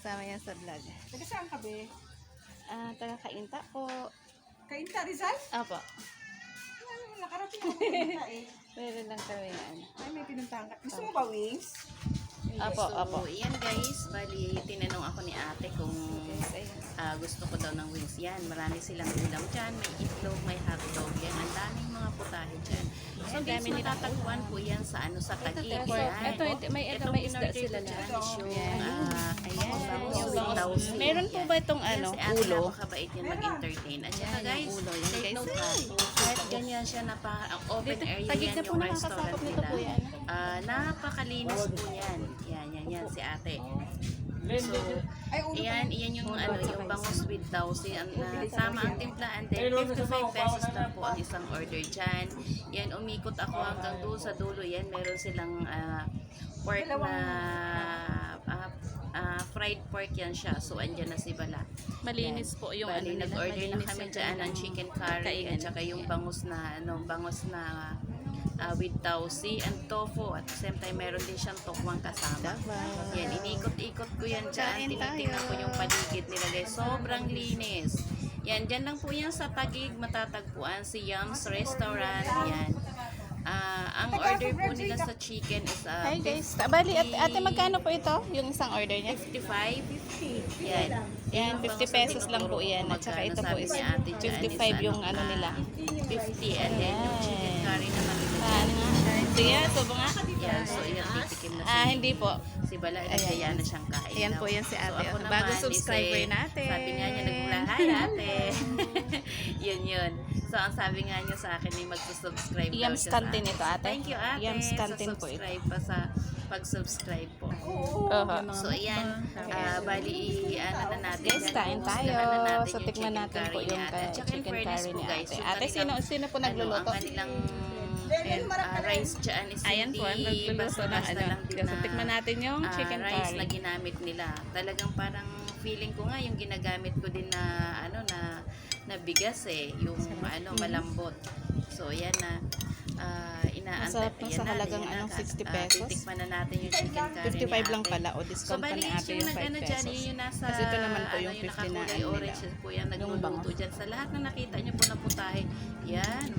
kasama yan sa vlog. Taga saan ka, be? Taga Kainta po. Kainta, Rizal? Apo. Nakarating ako Kainta eh. Meron lang kami yan. Ay, may pinuntahan ka. Gusto mo ba wings? Apo, apo. Yan guys, bali tinanong ako ni ate kung gusto ko daw ng wings. Yan, marami silang ulam dyan. May itlog, may hotdog. Yan, ang daming mga putahe dyan. So guys, matatagpuan po yan sa sa Taguig. Ito, may isda sila dyan. dyan. Is yung, Meron po ba itong si ate ulo? napakabait yan mag-entertain. At saka guys, ulo. Yan take guys. note ha, kahit ganyan siya, open area Taguig yan na po yung nakakasakop restaurant nito nila. po yan. Napakalinis po yan. Yan si ate. So, iyan yung yung bangus with tausi. Sama ang timplaan din. 55 pesos na po ang isang order dyan. Yan, umikot ako hanggang doon sa dulo. Yan, meron silang pork na fried pork yan siya. So, andyan na si Bala. Malinis po yung Bali, nila. nag-order na Malinis kami yung dyan ng chicken curry at saka yung bangus na with tausi and tofu. At the same time, meron din siyang tokwang kasama. Yan, inikot-ikot ko yan dyan. Tinitingnan ko yung paligid nila guys. Sobrang linis. Yan, dyan lang po yan sa Taguig. Matatagpuan si Yums Restaurant. Yan. Ang order po nila sa chicken is Hi guys. Bali, ate magkano po ito? Yung isang order niya? 55. Yan. Yan, 50 pesos lang po yan. At saka ito po is 55 yung ano nila. 50. And then yung chicken curry naman. Ano nga? Sige, tubo nga. Yan, so yan, titikim na Hindi po. si Bala, kaya na siyang kain. Ayan po yan si ate. So, ako Bago naman, subscriber natin. Sabi nga niya, nagmula, hi ate. yun. So, ang sabi nga niya sa akin, ay magsusubscribe daw Yums siya Canteen sa akin. ito, ate. Thank you ate. Yums Canteen po ito. Subscribe pa sa pag-subscribe po. So, ayan. Bali, na natin. Guys, kain tayo. So, tikman natin po yung chicken curry ni ate. Ate, sino po nagluluto? Ang kanilang rice dyan is Ayan po, hindi nagluluto ng basta-basta lang din So, tikman natin yung chicken rice curry. na ginamit nila. Talagang parang feeling ko nga yung ginagamit ko din na na bigas yung malambot. So yan na inaantay. Masarap na sa halagang 60 pesos. Titikman na natin yung chicken curry. 55 lang pala o discount pa ni ate yung 5 pesos. Yung nasa, Kasi ito naman po yung 50 na nakakulay orange po yan nagluluto dyan. Sa lahat na nakita nyo po na putahe. Yan.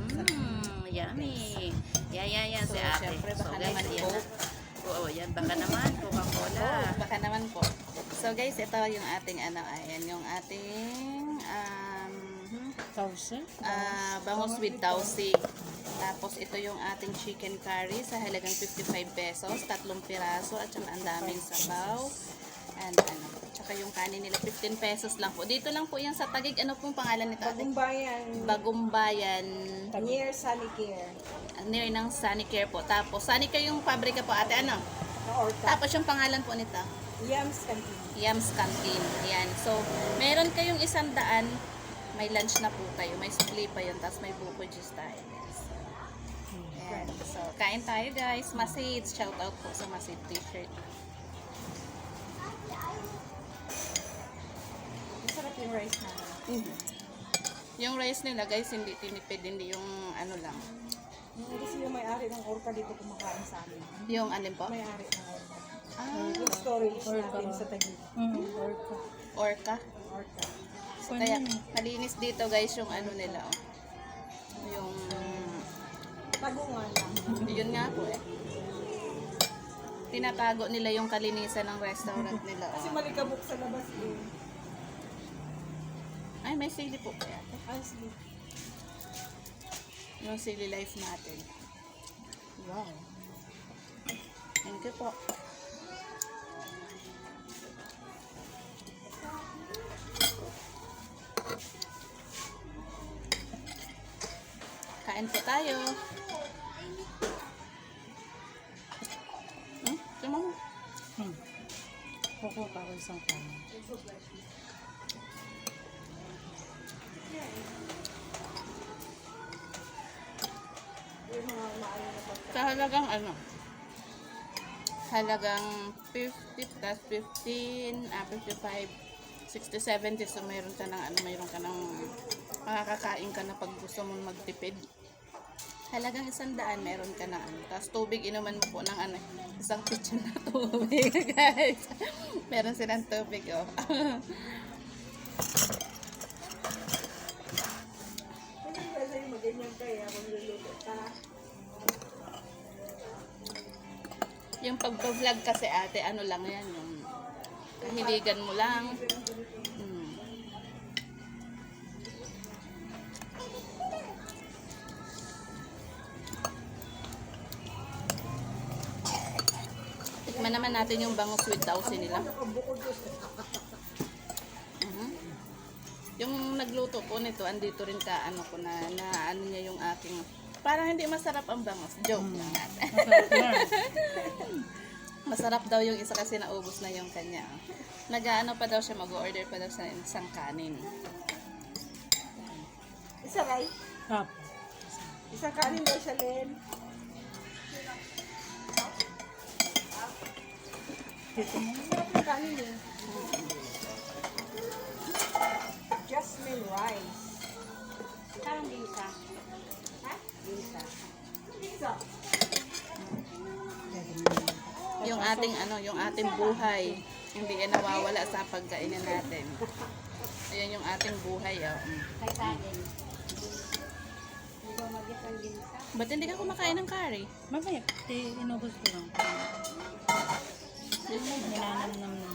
Yummy. Yan si ate. So guys, yan na. Oo, yan. Baka naman, Coca-Cola. Baka naman po. So guys, ito yung ating ayan yung ating bangus with tausi. Tapos ito yung ating chicken curry sa halagang 55 pesos, 3 piraso at saka ang daming sabaw. And tsaka yung kanin nila 15 pesos lang po. Dito lang po yan sa Taguig. Ano pong pangalan nito? Bagumbayan. Bagumbayan. Near Sanicare. Near ng Sanicare po. Tapos Sanicare yung pabrika po ate Tapos yung pangalan po nito? Yums Canteen. Yums Canteen. Yan. So, meron kayong 100, may lunch na po kayo. May sukli pa yun. Tapos may buko juice tayo. Yan. So, kain tayo guys. Masid. Shout out po sa Masid t-shirt. Masarap yung rice na. Yung rice nila guys, hindi tinipid. Hindi yung lang. Kasi yung may-ari ng Orca dito kumakain sa amin. Yung alin po? May-ari ng Orca. Yung storage natin sa Taguig. Orca. Orca. So, kaya malinis dito guys yung nila. Yung Tagungan lang. yun nga po tinatago nila yung kalinisan ng restaurant nila. Kasi malikabok sa labas Ay, may sili po kaya. Ay, sige. Yung sili life natin. Wow. Thank you po. Kain po tayo. Tama mo. Kukuha ko isang kanin. Sa halagang halagang 50 plus 15, 55, 60, 70. So mayroon ka ng mayroon ka ng makakakain ka na pag gusto mong magtipid. Halagang 100 meron ka na ano. Tapos tubig, inuman mo po ng ano, isang kitchen na tubig, guys. Meron silang tubig, oh. Hindi ba sa'yo maganyan kaya kung luluto ka? Yung pagpa-vlog kasi ate, ano lang yan, yung kahiligan mo lang. Tikman naman natin yung bangus with tausi nila. Mhm. Yung nagluto po nito, andito rin ka, ano ko na ano niya yung aking, parang hindi masarap ang bangus. Joke lang natin. Masarap daw yung isa kasi naubos na yung kanya. Nag-ano pa daw siya, mag-order pa daw siya ng isang kanin. Isa ray? Isa kanin daw siya, Len. Masarap yung kanin eh. Jasmine rice. Parang lisa. Ha? Lisa. Pizza. Yung ating ano, yung ating buhay, hindi yan nawawala sa pagkainan natin. Ayan yung ating buhay, oh. Kay saging. Hindi ba mag-isang ginisa? Ba't hindi ka kumakain ng curry? Mamaya, inubos ko lang. Nilanamnam naman.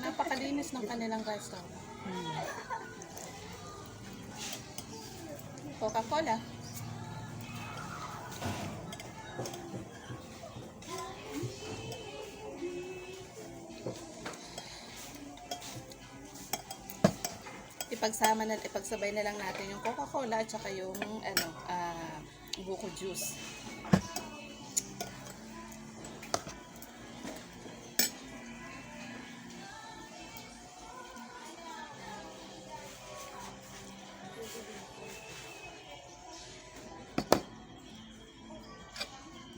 Napakalinis ng kanilang restaurant. Coca-Cola. Ipagsabay na lang natin yung Coca-Cola at saka yung ano, buko juice.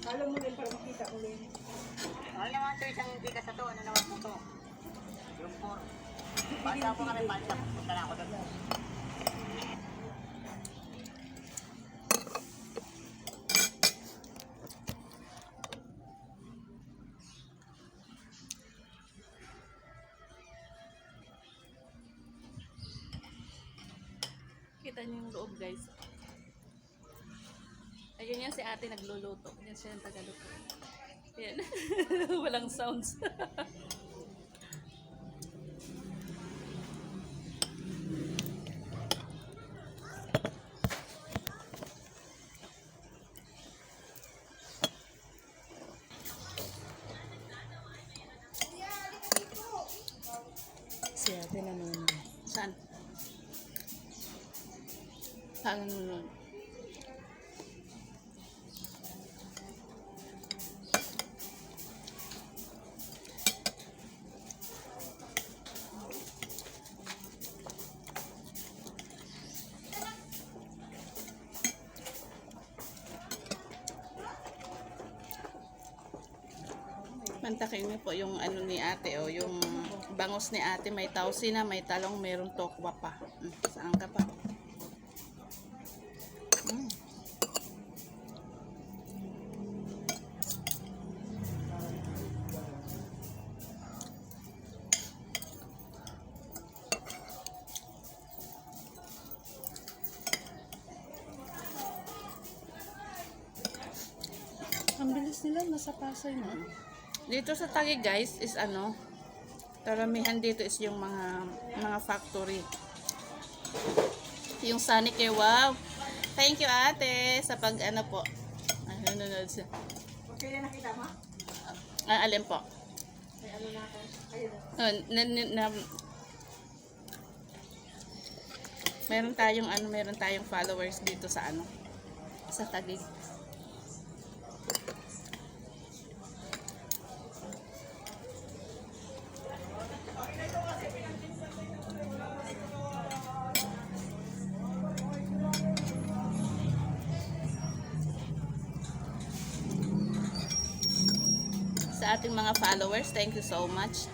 Alam mo Len, para makita ko Len. Ano naman ito isang bigas na to? Ano naman po to? Yung 4. Basta po kami basta. Punta na ako doon. Kita niyo yung loob, guys. Ayun yan si ate nagluluto. Yan siya yung tagaluto. Yan. Walang sounds. Si ate nanonood. Saan? Saan nanonood? Mantakin niyo po yung ano ni ate, o yung bangus ni ate, may tausi na, may talong, mayroong tokwa pa. Saan ka pa? Ang bilis nila, nasa Pasay na. Dito sa Taguig, guys, is ano, karamihan dito is yung mga factory. Yung Sonic, wow. Thank you ate sa pag ano po. Ay, nanonood siya. Okay na nakita mo? Alin po? Ay, ano na ako? Ayun. Meron tayong followers dito sa ano, sa Taguig. sa ating mga followers. Thank you so much.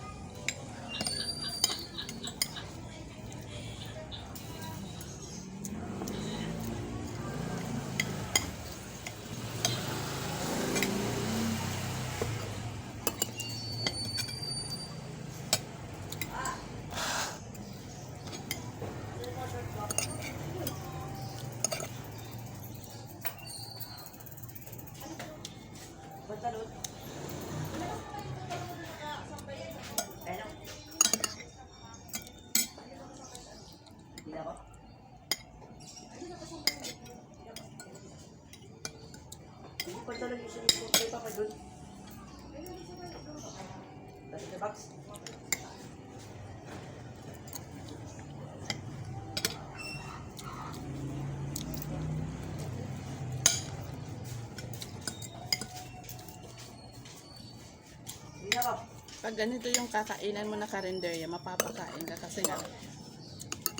Pag ganito yung kakainan mo na karinderya, mapapakain ka kasi nga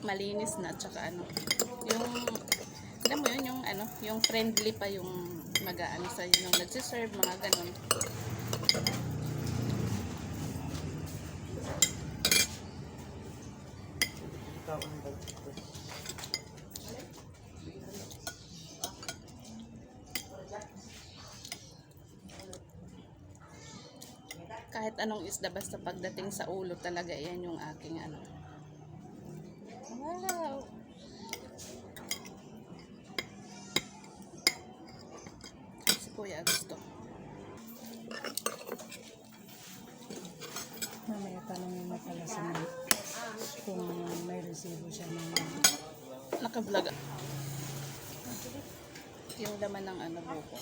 malinis na, tsaka ano, yung alam mo yun, yung ano, yung friendly pa yung mag-aano sa yung nagsiserve, mga ganun. Kahit anong isda, basta pagdating sa ulo talaga, yan yung aking ano. Wow! Si Kuya gusto. Mamaya tanongin mo pala sa mga kung may resibo siya ng Naka-vlog. Yung laman ng ano, buko.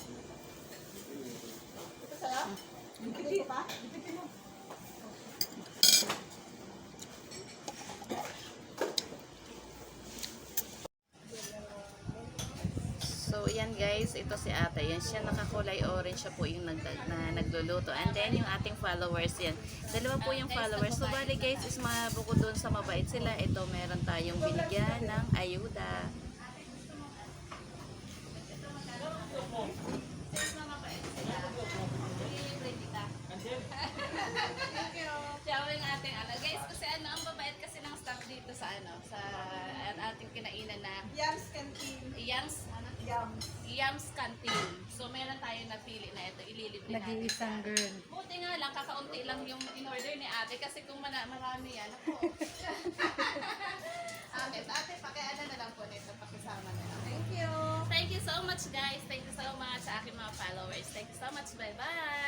So, yan guys, ito si ate. Yan siya, nakakulay orange siya po yung nagluluto. And then, yung ating followers yan. Dalawa po yung followers. So, bali guys, is bukod doon sa mabait sila, ito, meron tayong binigyan ng ayuda. Siya yung ating ano. Guys, kasi ano, ang babait kasi ng staff dito sa ano, sa ating kinainan na Yams Canteen. Yams Canteen. So, meron tayong napili na ito. Ililibre natin. Nag-iisang girl. Buti nga lang, kakaunti lang yung in-order ni ate kasi kung marami yan, ako. Okay, so ate, pakiano na lang po nito, pakisama na lang. Thank you. Thank you so much guys. Thank you so much sa aking mga followers. Thank you so much. Bye-bye.